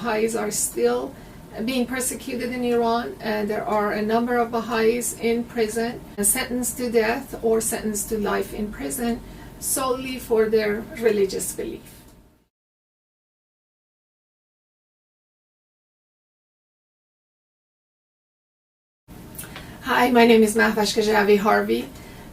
Baha'is are still being persecuted in Iran, and there are a number of Baha'is in prison, sentenced to death or sentenced to life in prison solely for their religious belief. Hi, my name is Mahvash Khajavi-Harvey.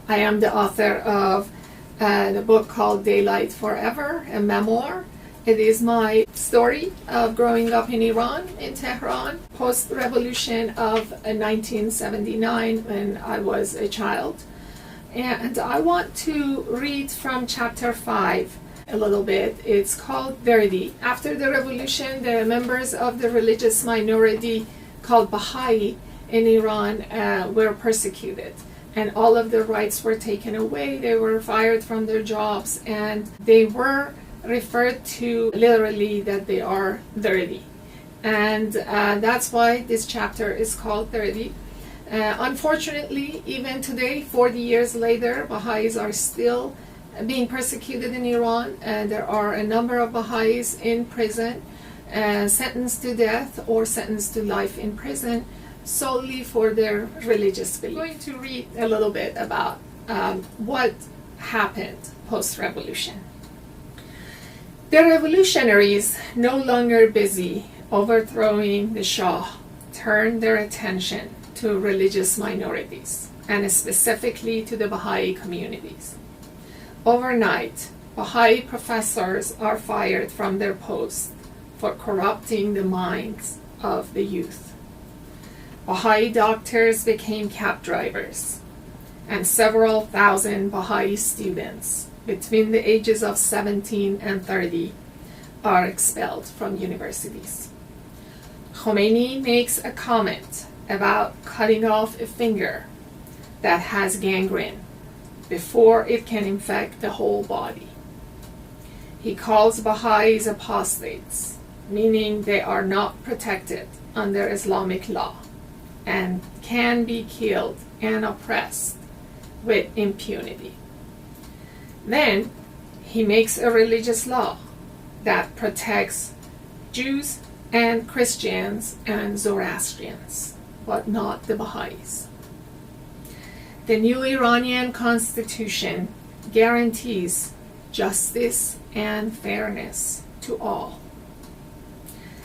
I am the author of the book called Daylight Forever, a memoir. It is my story of growing up in Iran, in Tehran, post-revolution of 1979 when I was a child. And I want to read from chapter 5 a little bit. It's called Verdi. After the revolution, the members of the religious minority called Bahá'í in Iran were persecuted, and all of their rights were taken away. They were fired from their jobs, and they were referred to literally that they are dirty. And that's why this chapter is called Dirty. Unfortunately, even today, 40 years later, Baha'is are still being persecuted in Iran, and there are a number of Baha'is in prison, sentenced to death or sentenced to life in prison solely for their religious belief. I'm going to read a little bit about what happened post-revolution. The revolutionaries, no longer busy overthrowing the Shah, turned their attention to religious minorities, and specifically to the Baha'i communities. Overnight, Baha'i professors are fired from their posts for corrupting the minds of the youth. Baha'i doctors became cab drivers, and several thousand Baha'i students between the ages of 17 and 30 are expelled from universities. Khomeini makes a comment about cutting off a finger that has gangrene before it can infect the whole body. He calls Baha'is apostates, meaning they are not protected under Islamic law and can be killed and oppressed with impunity. Then he makes a religious law that protects Jews and Christians and Zoroastrians, but not the Baha'is. The new Iranian constitution guarantees justice and fairness to all,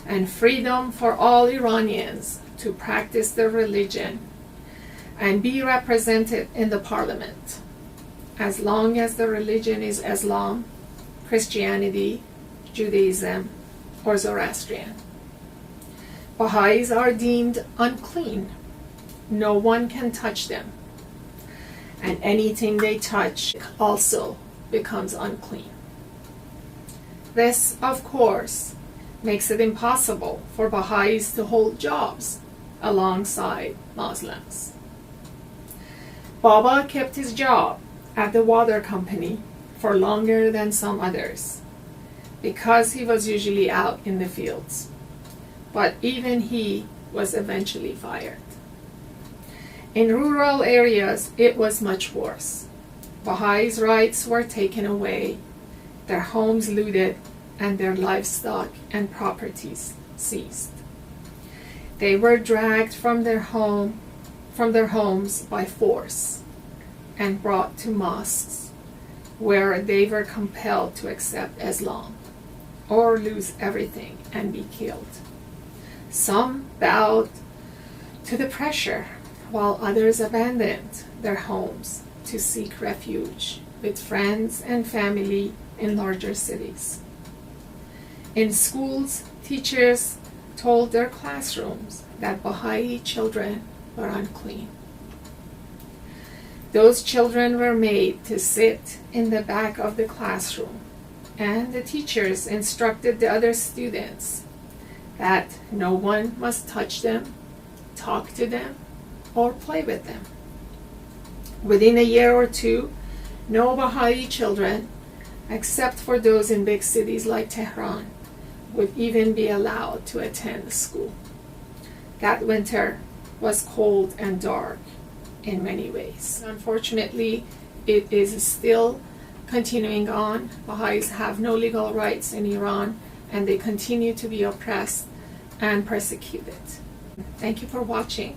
and freedom for all Iranians to practice their religion and be represented in the parliament, as long as the religion is Islam, Christianity, Judaism, or Zoroastrian. Baha'is are deemed unclean. No one can touch them, and anything they touch also becomes unclean. This, of course, makes it impossible for Baha'is to hold jobs alongside Muslims. Baba kept his job at the water company for longer than some others because he was usually out in the fields, but even he was eventually fired. In rural areas, it was much worse. Baha'is' rights were taken away, their homes looted, and their livestock and properties seized. They were dragged from their homes by force and brought to mosques, where they were compelled to accept Islam or lose everything and be killed. Some bowed to the pressure, while others abandoned their homes to seek refuge with friends and family in larger cities. In schools, teachers told their classrooms that Baha'i children were unclean. Those children were made to sit in the back of the classroom, and the teachers instructed the other students that no one must touch them, talk to them, or play with them. Within a year or two, no Baha'i children, except for those in big cities like Tehran, would even be allowed to attend school. That winter was cold and dark in many ways. Unfortunately, it is still continuing on. Baha'is have no legal rights in Iran, and they continue to be oppressed and persecuted. Thank you for watching.